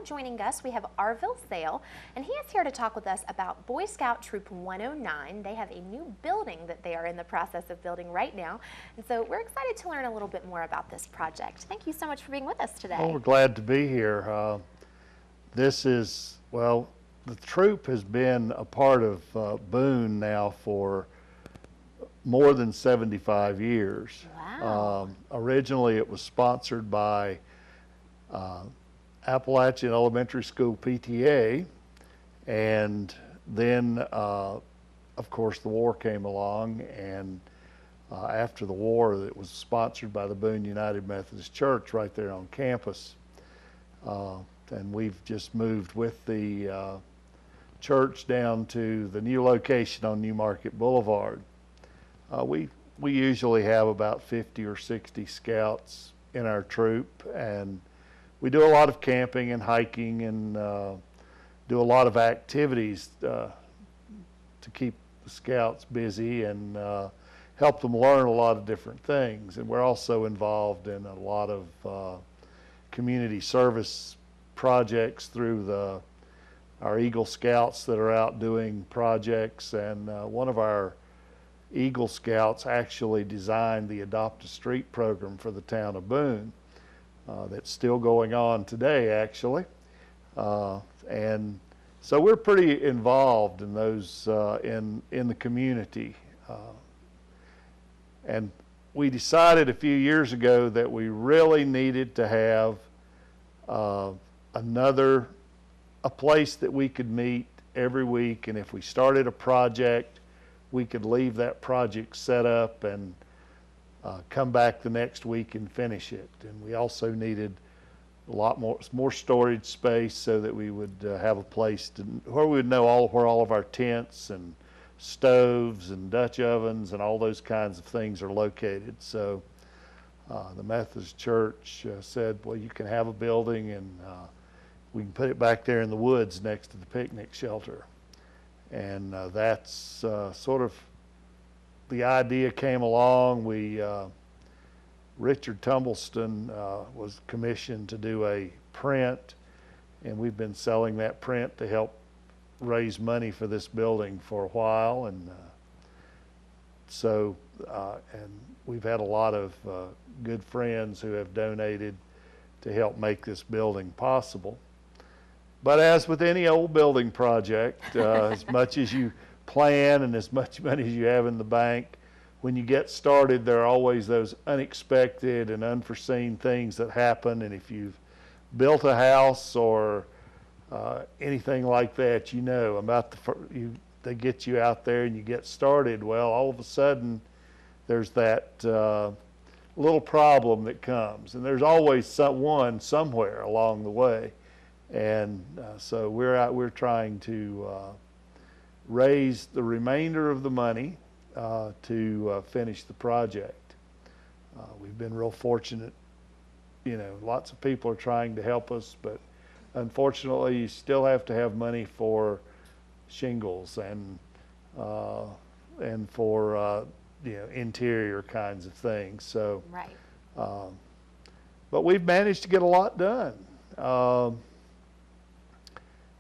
joining us, we have Arville Sale, and he is here to talk with us about Boy Scout Troop 109. They have a new building that they are in the process of building right now, and so we're excited to learn a little bit more about this project. Thank you so much for being with us today. Well, we're glad to be here. This is, well, the troop has been a part of Boone now for more than 75 years. Wow. Originally it was sponsored by Appalachian Elementary School PTA, and then of course the war came along, and after the war it was sponsored by the Boone United Methodist Church right there on campus, and we've just moved with the church down to the new location on New Market Boulevard. We usually have about 50 or 60 scouts in our troop, and we do a lot of camping and hiking and do a lot of activities to keep the scouts busy and help them learn a lot of different things. And we're also involved in a lot of community service projects through our Eagle Scouts that are out doing projects, and one of our Eagle Scouts actually designed the Adopt a Street program for the town of Boone. That's still going on today, actually. And so we're pretty involved in those, in the community. And we decided a few years ago that we really needed to have a place that we could meet every week, and if we started a project, we could leave that project set up and come back the next week and finish it. And we also needed a lot more storage space so that we would have a place where we would know where all of our tents and stoves and Dutch ovens and all those kinds of things are located. So the Methodist Church said, well, you can have a building, and we can put it back there in the woods next to the picnic shelter. And that's sort of the idea came along. Richard Tumbleston was commissioned to do a print, and we've been selling that print to help raise money for this building for a while. And and we've had a lot of good friends who have donated to help make this building possible. But as with any old building project, as much as you plan and as much money as you have in the bank, when you get started, there are always those unexpected and unforeseen things that happen. And if you've built a house or anything like that, you know about they get you out there and you get started. Well, all of a sudden, there's that little problem that comes, and there's always someone somewhere along the way. And so we're trying to raise the remainder of the money to finish the project. We've been real fortunate. You know, lots of people are trying to help us, but unfortunately you still have to have money for shingles and for you know, interior kinds of things. So right. But we've managed to get a lot done.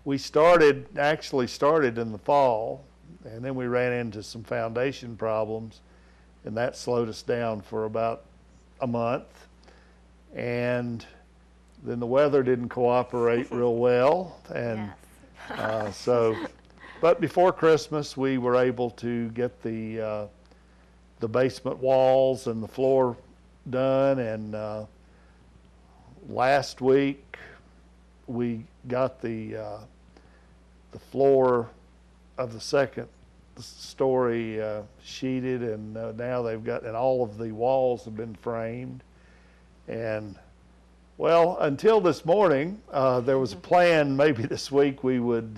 We actually started in the fall, and then we ran into some foundation problems, and that slowed us down for about a month. And then the weather didn't cooperate real well, and yes. But before Christmas, we were able to get the basement walls and the floor done, and last week we got the floor of the second story sheeted, and now and all of the walls have been framed. And well, until this morning, there was a plan maybe this week we would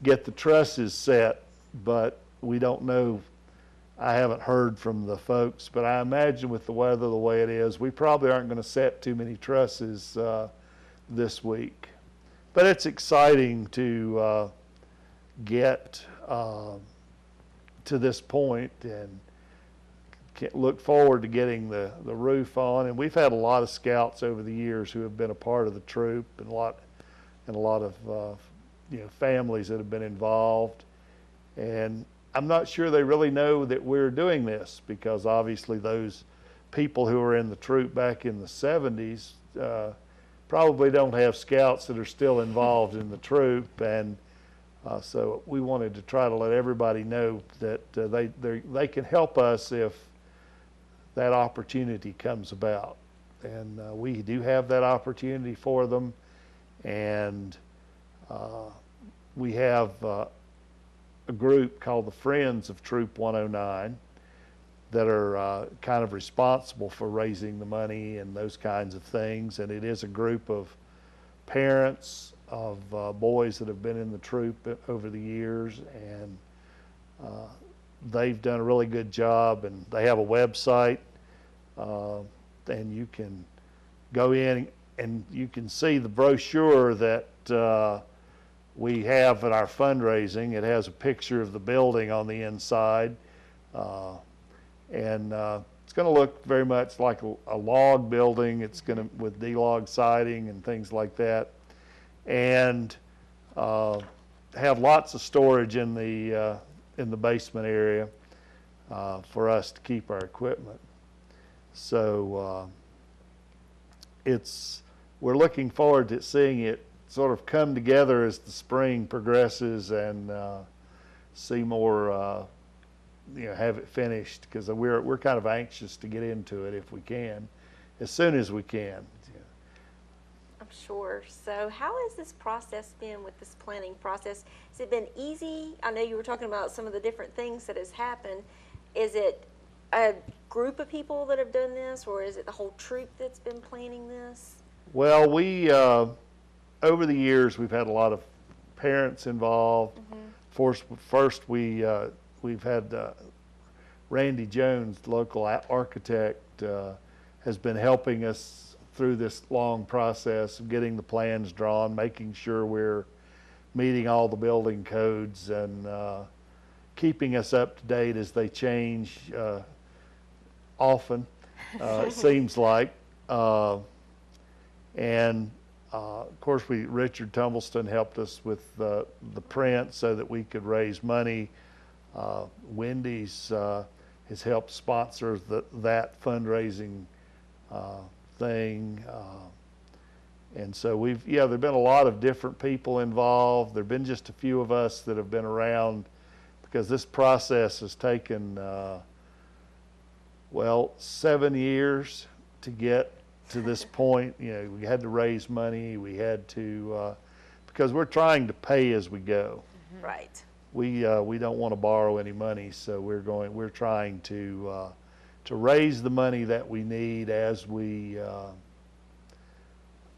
get the trusses set, but we don't know. I haven't heard from the folks, but I imagine with the weather the way it is, we probably aren't going to set too many trusses this week. But it's exciting to get to this point, and look forward to getting the roof on. And we've had a lot of scouts over the years who have been a part of the troop, and a lot and a lot of families that have been involved. And I'm not sure they really know that we're doing this, because obviously those people who were in the troop back in the 70s probably don't have scouts that are still involved in the troop. And so we wanted to try to let everybody know that they can help us if that opportunity comes about. And we do have that opportunity for them. And we have a group called the Friends of Troop 109 that are kind of responsible for raising the money and those kinds of things. And it is a group of parents of boys that have been in the troop over the years, and they've done a really good job. And they have a website, and you can go in and you can see the brochure that we have at our fundraising. It has a picture of the building on the inside, and it's going to look very much like a log building. It's going to, with D-log siding and things like that, and have lots of storage in the basement area for us to keep our equipment. So we're looking forward to seeing it sort of come together as the spring progresses, and see more, have it finished, because we're kind of anxious to get into it if we can, as soon as we can. I'm sure. So how has this process been with this planning process? Has it been easy? I know you were talking about some of the different things that has happened. Is it a group of people that have done this, or is it the whole troop that's been planning this? Well, we over the years we've had a lot of parents involved. First we've had Randy Jones, the local architect, has been helping us through this long process of getting the plans drawn, making sure we're meeting all the building codes, and keeping us up to date as they change often, it seems like. And of course, Richard Tumbleston helped us with the print so that we could raise money. Wendy's has helped sponsor that fundraising thing. And so there've been a lot of different people involved. There've been just a few of us that have been around, because this process has taken, 7 years to get to this point. We had to raise money. We had to, because we're trying to pay as we go. Right. We don't want to borrow any money, so we're trying to raise the money that we need as we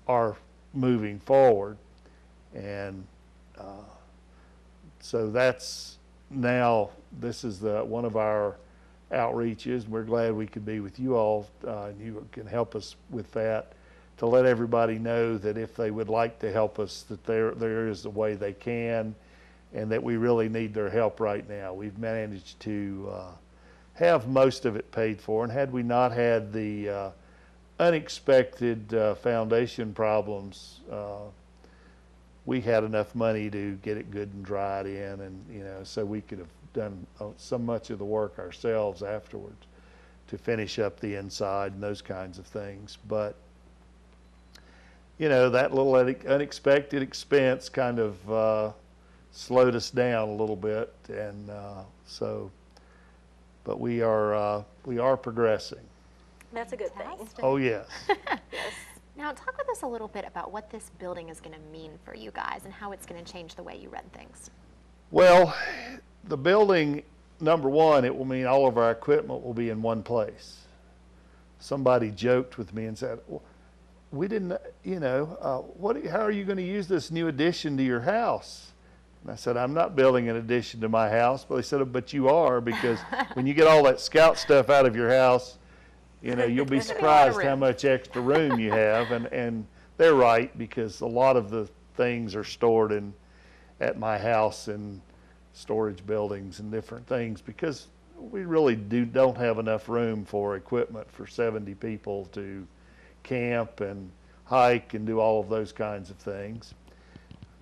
are moving forward. And so that's now, this is one of our outreaches. We're glad we could be with you all, and you can help us with that, to let everybody know that if they would like to help us, that there is a way they can, and that we really need their help right now. We've managed to have most of it paid for, and had we not had the unexpected foundation problems, we had enough money to get it good and dried in, and so we could have done so much of the work ourselves afterwards to finish up the inside and those kinds of things. But that little unexpected expense kind of slowed us down a little bit, and but we are progressing. That's a good thing. Fantastic. Oh yes. Yes. Now, talk with us a little bit about what this building is going to mean for you guys and how it's going to change the way you run things. Well, the building, number one, it will mean all of our equipment will be in one place. Somebody joked with me and said, well, we didn't, how are you going to use this new addition to your house? And I said, I'm not building an addition to my house. But they said, but you are, because when you get all that scout stuff out of your house, you'll be surprised how much extra room you have. And they're right, because a lot of the things are stored at my house in storage buildings and different things, because we really don't have enough room for equipment for 70 people to camp and hike and do all of those kinds of things.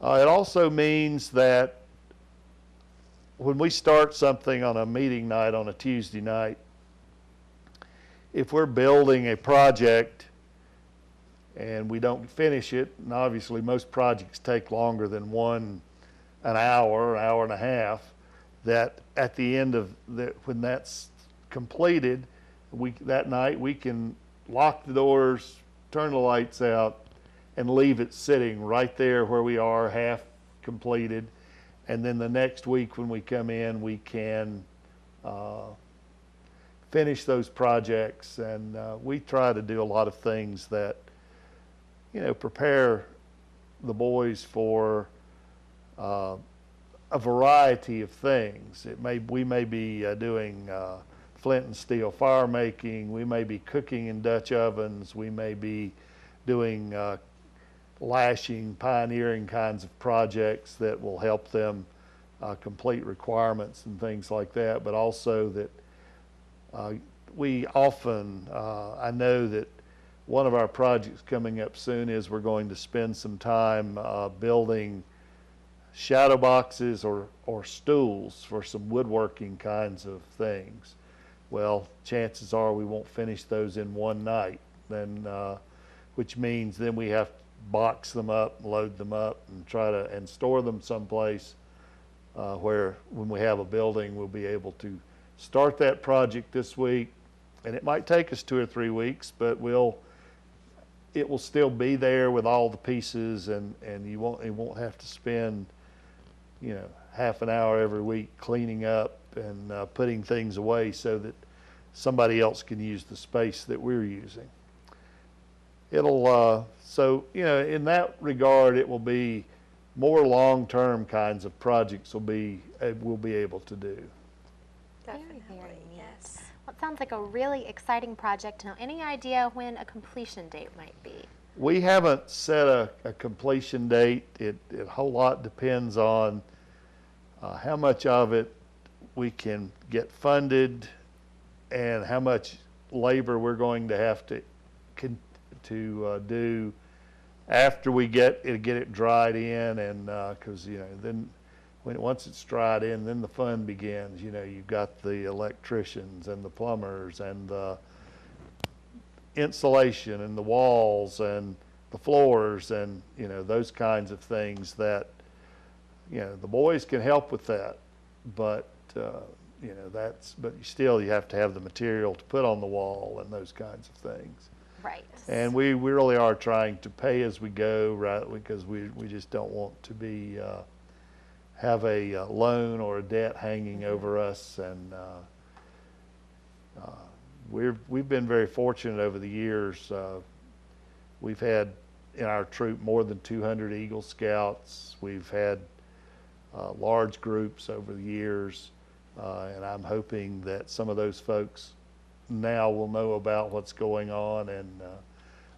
It also means that when we start something on a meeting night on a Tuesday night, if we're building a project and we don't finish it, and obviously most projects take longer than an hour and a half, that at the end of when that's completed, that night we can lock the doors, turn the lights out, and leave it sitting right there where we are, half completed. And then the next week when we come in, we can finish those projects. And we try to do a lot of things that, prepare the boys for a variety of things. We may be doing flint and steel fire making. We may be cooking in Dutch ovens. We may be doing lashing, pioneering kinds of projects that will help them complete requirements and things like that. But also that we often, I know that one of our projects coming up soon is we're going to spend some time building shadow boxes or stools for some woodworking kinds of things. Well, chances are we won't finish those in one night, then, which means then we have to box them up, load them up, and and store them someplace where when we have a building, we'll be able to start that project this week. And it might take us 2 or 3 weeks, but it will still be there with all the pieces, and you won't have to spend half an hour every week cleaning up and putting things away so that somebody else can use the space that we're using. It'll so in that regard, it will be more long-term kinds of projects we'll be able to do. Definitely, Very neat. yes. Well, it sounds like a really exciting project. Now, any idea when a completion date might be? We haven't set a completion date. A whole lot depends on how much of it we can get funded and how much labor we're going to have to do after we get it dried in, and because then once it's dried in, then the fun begins. You've got the electricians and the plumbers and the insulation and the walls and the floors and those kinds of things that the boys can help with that, but but you have to have the material to put on the wall and those kinds of things. Right. And we really are trying to pay as we go, right? Because we just don't want to be have a loan or a debt hanging over us. And we've been very fortunate over the years. We've had in our troop more than 200 Eagle Scouts. We've had large groups over the years, and I'm hoping that some of those folks now will know about what's going on and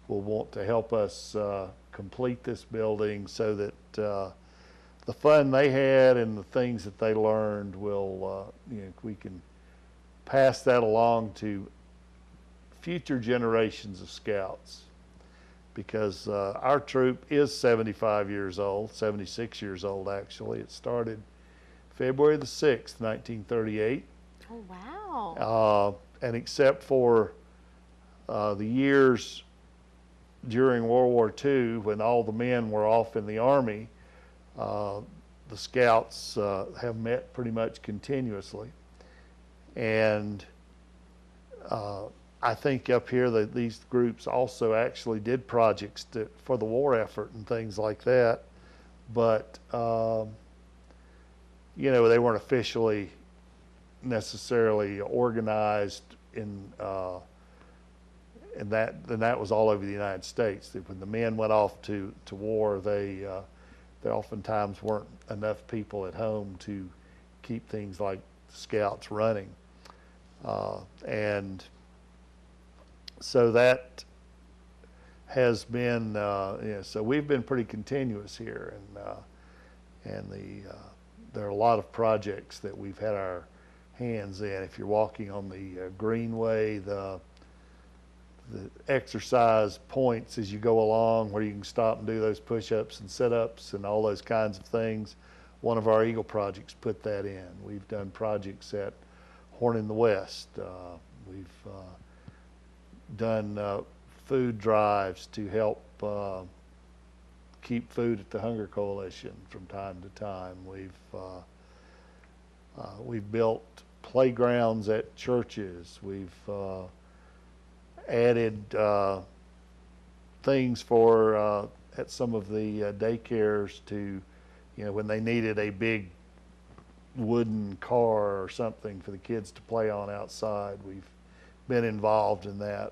will want to help us complete this building so that the fun they had and the things that they learned will, we can pass that along to future generations of Scouts, because our troop is 75 years old, 76 years old actually. It started February the 6th, 1938. Oh, wow. And except for the years during World War II when all the men were off in the Army, the Scouts have met pretty much continuously. And I think up here that these groups also actually did projects for the war effort and things like that. But, they weren't officially necessarily organized and that was all over the United States. When the men went off to war, there oftentimes weren't enough people at home to keep things like Scouts running, and so that has been so we've been pretty continuous here, and there are a lot of projects that we've had our hands in. If you're walking on the Greenway, the exercise points as you go along, where you can stop and do those push-ups and sit-ups and all those kinds of things. One of our Eagle projects put that in. We've done projects at Horn in the West. We've done food drives to help keep food at the Hunger Coalition from time to time. We've built playgrounds at churches. We've added things for at some of the daycares to, when they needed a big wooden car or something for the kids to play on outside. We've been involved in that.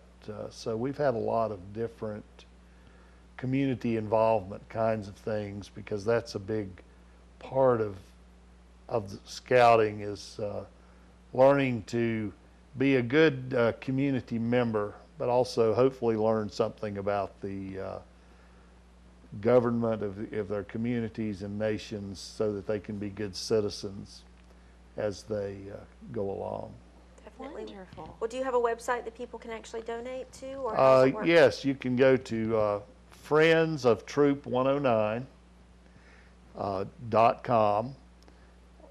So we've had a lot of different community involvement kinds of things, because that's a big part of the scouting, is learning to be a good community member, but also hopefully learn something about the government of their communities and nations, so that they can be good citizens as they go along. Definitely. Wonderful. Well, do you have a website that people can actually donate to, or how does it work? Yes, you can go to Friends of Troop 109 .com,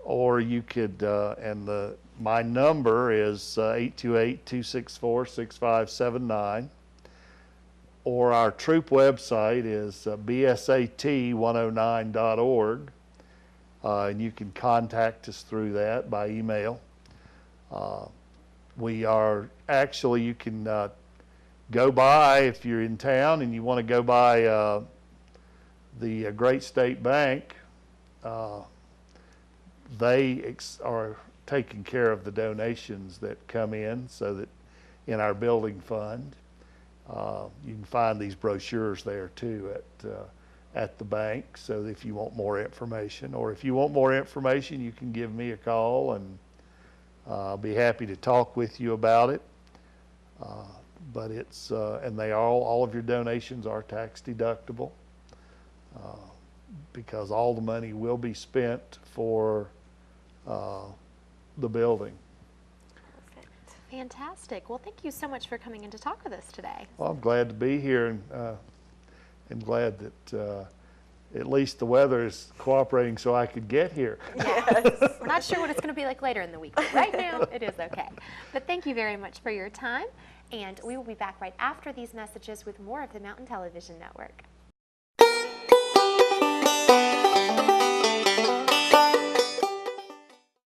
or you could, and my number is 828-264-6579, or our troop website is bsat109.org, and you can contact us through that by email. We are actually, you can go by, if you're in town and you want to go by the Great State Bank. They are taking care of the donations that come in, so that in our building fund. You can find these brochures there too at the bank, so if you want more information, or if you want more information, you can give me a call, and I'll be happy to talk with you about it. But it's, and they all of your donations are tax deductible, because all the money will be spent for the building. Perfect. Fantastic. Well, thank you so much for coming in to talk with us today. Well, I'm glad to be here, and glad that at least the weather is cooperating so I could get here. Yes. We're not sure what it's going to be like later in the week, but right now it is okay. But thank you very much for your time, and we will be back right after these messages with more of the Mountain Television Network.